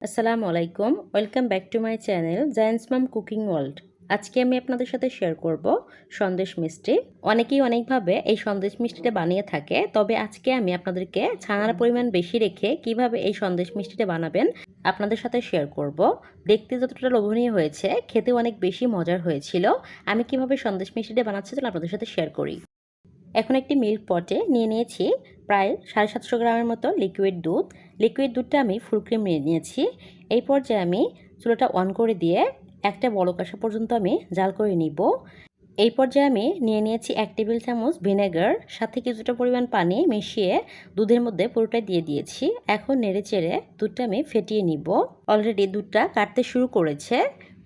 আসসালামু আলাইকুম। Welcome back to my channel জায়ান্টস মাম কুকিং ওয়ার্ল্ড। আজকে আমি আপনাদের সাথে শেয়ার করব সন্দেশ মিষ্টি। অনেকেই অনেকভাবে এই সন্দেশ মিষ্টিটা বানিয়ে থাকে, তবে আজকে আমি আপনাদেরকে ছানার পরিমাণ বেশি রেখে কিভাবে এই সন্দেশ মিষ্টিটা বানাবেন আপনাদের সাথে শেয়ার করব। দেখতে যতটা লোভনীয় হয়েছে, খেতে অনেক বেশি মজার হয়েছিল। আমি কিভাবে সন্দেশ মিষ্টিটা বানাচ্ছি চলুন আপনাদের সাথে শেয়ার করি। এখন একটি মিল্ক পটে নিয়ে নিয়েছি প্রায় 750 গ্রামের মতো লিকুইড দুধ। লিকুইড দুধটা আমি ফুল ক্রিম নিয়ে নিয়েছি। এই পর্যায়ে আমি চুলাটা অন করে দিয়ে একটা বলক আসা পর্যন্ত আমি জাল করে নিব। এই পর্যায়ে আমি নিয়ে নিয়েছি 1 টেবিল চামচ ভিনেগার, সাথে কিছুটা পরিমাণ পানি মিশিয়ে দুধের মধ্যে পুরোটাই দিয়ে দিয়েছি। এখন নেড়ে চেড়ে দুধটা আমি ফেটিয়ে নিব। অলরেডি দুধটা কাটতে শুরু করেছে।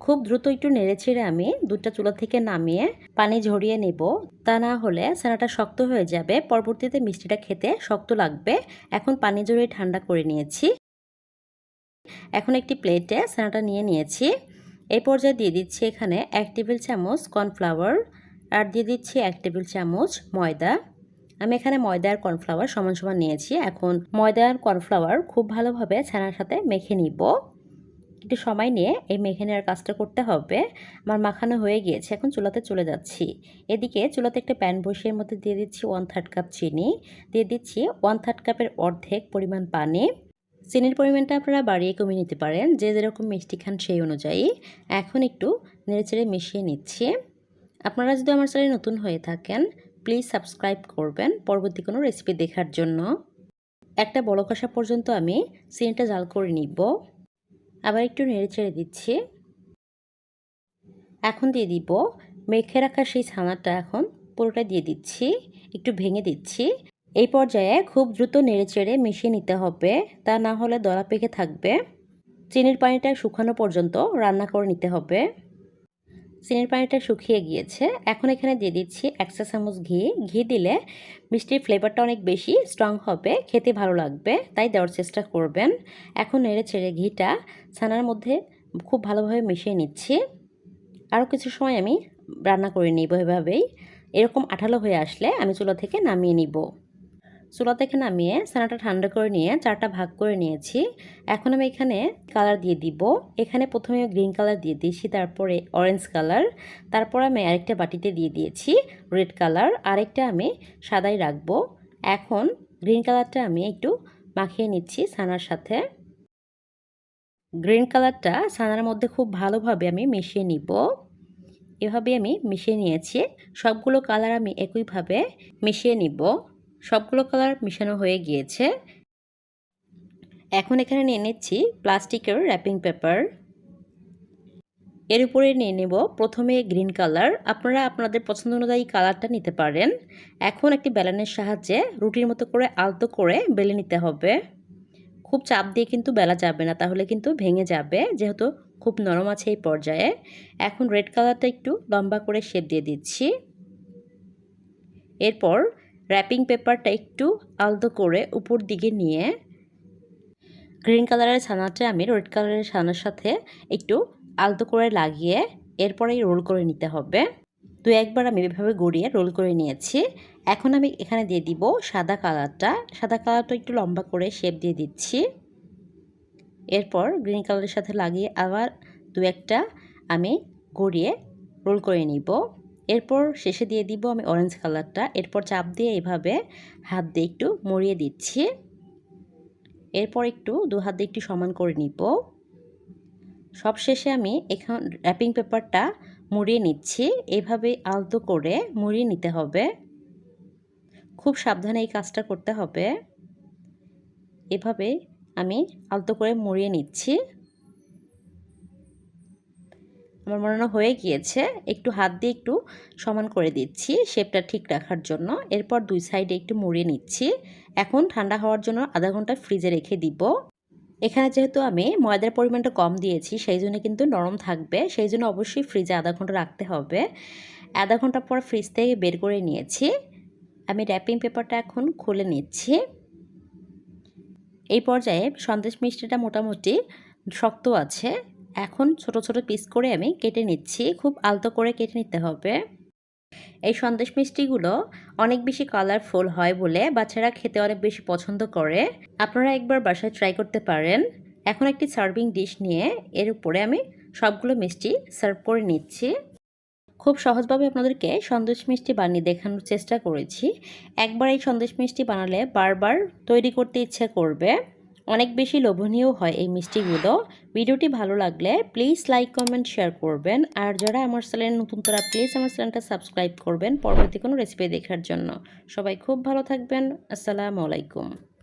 খুব দ্রুত একটু নেড়ে চেড়ে আমি দুধটা চুলা থেকে নামিয়ে পানি ঝরিয়ে নেব। তা না হলে ছানাটা শক্ত হয়ে যাবে, পরবর্তীতে মিষ্টিটা খেতে শক্ত লাগবে। এখন পানি ঝরিয়ে ঠান্ডা করে নিয়েছি। এখন একটি প্লেটে ছানাটা নিয়ে নিয়েছি। এই পর্যায়ে দিয়ে দিচ্ছি এখানে 1 টেবিল চামচ কর্নফ্লাওয়ার আর দিয়ে দিচ্ছি 1 টেবিল চামচ ময়দা। আমি এখানে ময়দা আর কর্নফ্লাওয়ার সমান সমান নিয়েছি। এখন ময়দা আর কর্নফ্লাওয়ার খুব ভালোভাবে ছানার সাথে মেখে নিব। একটু সময় নিয়ে এই মেখে নেওয়ার কাজটা করতে হবে। আমার মাখানো হয়ে গিয়েছে, এখন চুলাতে চলে যাচ্ছি। এদিকে চুলাতে একটা প্যান বসিয়ে এর মধ্যে দিয়ে দিচ্ছি 1/3 কাপ চিনি, দিয়ে দিচ্ছি 1/3 কাপের অর্ধেক পরিমাণ পানি। চিনির পরিমাণটা আপনারা বাড়িয়ে কমিয়ে নিতে পারেন, যে যেরকম মিষ্টি খান সেই অনুযায়ী। এখন একটু নেড়েচেড়ে মিশিয়ে নিচ্ছি। আপনারা যদি আমার চ্যানেলে নতুন হয়ে থাকেন প্লিজ সাবস্ক্রাইব করবেন পরবর্তী কোনো রেসিপি দেখার জন্য। একটা বলক আসা পর্যন্ত আমি চিনিটা জাল করে নিব। আবার একটু নেড়েচেড়ে দিচ্ছি। এখন দিয়ে দিব মেখে রাখা সেই ছানাটা, এখন পুরোটা দিয়ে দিচ্ছি, একটু ভেঙে দিচ্ছি। এই পর্যায়ে খুব দ্রুত নেড়েচেড়ে মিশিয়ে নিতে হবে, তা না হলে দলা পেকে থাকবে। চিনির পানিটা শুকানো পর্যন্ত রান্না করে নিতে হবে। চিনির পানিটা শুকিয়ে গিয়েছে। এখন এখানে দিয়ে দিচ্ছি 1 চা চামচ ঘি। ঘি দিলে মিষ্টির ফ্লেভারটা অনেক বেশি স্ট্রং হবে, খেতে ভালো লাগবে, তাই দেওয়ার চেষ্টা করবেন। এখন নেড়েচেড়ে ঘিটা ছানার মধ্যে খুব ভালোভাবে মিশিয়ে নিচ্ছি। আরও কিছু সময় আমি রান্না করে নিব এভাবেই। এরকম আঠালো হয়ে আসলে আমি চুলা থেকে নামিয়ে নিব। চুলা থেকে নামিয়ে ছানাটা ঠান্ডা করে নিয়ে 4টা ভাগ করে নিয়েছি। এখন আমি এখানে কালার দিয়ে দিব। এখানে প্রথমে গ্রিন কালার দিয়ে দিয়েছি, তারপরে অরেঞ্জ কালার, তারপর আমি আরেকটা বাটিতে দিয়ে দিয়েছি রেড কালার, আরেকটা আমি সাদাই রাখবো। এখন গ্রিন কালারটা আমি একটু মাখিয়ে নিচ্ছি ছানার সাথে। গ্রিন কালারটা ছানার মধ্যে খুব ভালোভাবে আমি মিশিয়ে নিব। এভাবে আমি মিশিয়ে নিয়েছি। সবগুলো কালার আমি একইভাবে মিশিয়ে নিব। সবগুলো কালার মিশানো হয়ে গিয়েছে। এখন এখানে নিয়ে নিচ্ছি প্লাস্টিকের র্যাপিং পেপার। এর উপরে নিয়ে নেব প্রথমে গ্রিন কালার। আপনারা আপনাদের পছন্দ অনুযায়ী কালারটা নিতে পারেন। এখন একটি বেলনের সাহায্যে রুটির মতো করে আলতো করে বেলে নিতে হবে। খুব চাপ দিয়ে কিন্তু বেলা যাবে না, তাহলে কিন্তু ভেঙে যাবে, যেহেতু খুব নরম আছে এই পর্যায়ে। এখন রেড কালারটা একটু লম্বা করে শেপ দিয়ে দিচ্ছি। এরপর র্যাপিং পেপারটা একটু আলতো করে উপর দিকে নিয়ে গ্রিন কালারের ছানাটা আমি রেড কালারের ছানার সাথে একটু আলতো করে লাগিয়ে এরপরেই রোল করে নিতে হবে। তো একবার আমি এভাবে গড়িয়ে রোল করে নিয়েছি। এখন আমি এখানে দিয়ে দিব সাদা কালারটা। সাদা কালারটা একটু লম্বা করে শেপ দিয়ে দিচ্ছি। এরপর গ্রিন কালারের সাথে লাগিয়ে আবার দু একটা আমি গড়িয়ে রোল করে নিব। এরপর শেষে দিয়ে দিব আমি অরেঞ্জ কালারটা। এরপর চাপ দিয়ে এভাবে হাত দিয়ে একটু মুড়িয়ে দিচ্ছি। এরপর একটু দু হাত দিয়ে একটু সমান করে নিব। সবশেষে আমি এখন র্যাপিং পেপারটা মুড়িয়ে নিচ্ছি। এভাবে আলতো করে মুড়িয়ে নিতে হবে। খুব সাবধানে এই কাজটা করতে হবে। এভাবে আমি আলতো করে মুড়িয়ে নিচ্ছি। আমার মনে হয় হয়ে গিয়েছে। একটু হাত দিয়ে একটু সমান করে দিচ্ছি শেপটা ঠিক রাখার জন্য। এরপর দুই সাইডে একটু মুড়িয়ে নিচ্ছি। এখন ঠান্ডা হওয়ার জন্য আধা ঘন্টা ফ্রিজে রেখে দিব। এখানে যেহেতু আমি ময়দার পরিমাণটা কম দিয়েছি সেই জন্য কিন্তু নরম থাকবে, সেই জন্য অবশ্যই ফ্রিজে আধা ঘন্টা রাখতে হবে। আধা ঘন্টা পর ফ্রিজ থেকে বের করে নিয়েছি। আমি র্যাপিং পেপারটা এখন খুলে নিচ্ছি। এই পর্যায়ে সন্দেশ মিষ্টিটা মোটামুটি শক্ত আছে। এখন ছোট ছোট পিস করে আমি কেটে নিচ্ছি। খুব আলতো করে কেটে নিতে হবে। এই সন্দেশ মিষ্টিগুলো অনেক বেশি কালারফুল হয় বলে বাচ্চারা খেতে অনেক বেশি পছন্দ করে। আপনারা একবার বাসায় ট্রাই করতে পারেন। এখন একটি সার্ভিং ডিশ নিয়ে এর উপরে আমি সবগুলো মিষ্টি সার্ভ করে নিচ্ছি। খুব সহজভাবে আপনাদেরকে সন্দেশ মিষ্টি বানিয়ে দেখানোর চেষ্টা করেছি। একবার এই সন্দেশ মিষ্টি বানালে বারবার তৈরি করতে ইচ্ছে করবে। অনেক বেশি লোভনীয় হয় এই মিষ্টিগুলো। ভিডিওটি ভালো লাগলে প্লিজ লাইক, কমেন্ট, শেয়ার করবেন। আর যারা আমার চ্যানেলে নতুন তারা প্লিজ আমার চ্যানেলটা সাবস্ক্রাইব করবেন পরবর্তী কোনো রেসিপি দেখার জন্য। সবাই খুব ভালো থাকবেন। আসসালামু আলাইকুম।